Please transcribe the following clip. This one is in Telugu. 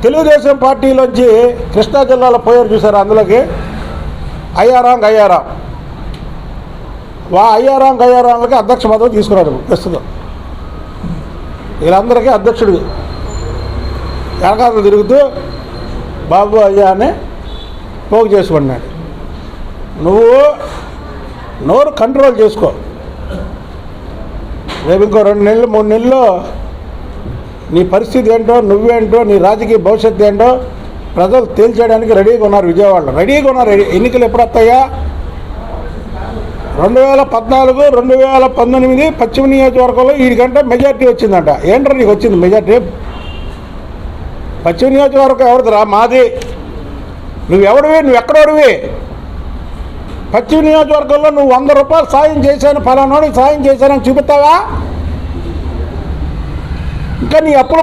తెలుగుదేశం పార్టీలోంచి కృష్ణా జిల్లాలో పోయారు చూసారు, అందులోకి అయ్యారాంగ్ అయ్యారాంగ్లకి అధ్యక్ష పదవి తీసుకున్నాడు ప్రస్తుతం. వీళ్ళందరికీ అధ్యక్షుడు వెనకాతలు తిరుగుతూ బాబు అయ్యా అని పోగు చేసుకున్నాడు. నువ్వు నోరు కంట్రోల్ చేసుకో. రేపు ఇంకో 2 నెలలు 3 నెలల్లో నీ పరిస్థితి ఏంటో, నువ్వేంటో, నీ రాజకీయ భవిష్యత్తు ఏంటో ప్రజలు తేల్చేయడానికి రెడీగా ఉన్నారు. విజయవాడలో రెడీగా ఉన్నారు. ఎన్నికలు ఎప్పుడు వస్తాయా? 2014, 2019 పశ్చిమ నియోజకవర్గంలో వీడికంటే మెజార్టీ వచ్చిందంట. ఏంట్రా నీకు వచ్చింది మెజార్టీ? పశ్చిమ నియోజకవర్గం ఎవరిదిరా? మాది. నువ్వెవడివి? నువ్వు ఎక్కడోడివి? పశ్చిమ నియోజకవర్గంలో నువ్వు 100 రూపాయలు సాయం చేశాను, ఫలానాడికి సాయం చేశానని చూపిస్తావా? ఇంకా నీ అప్పుల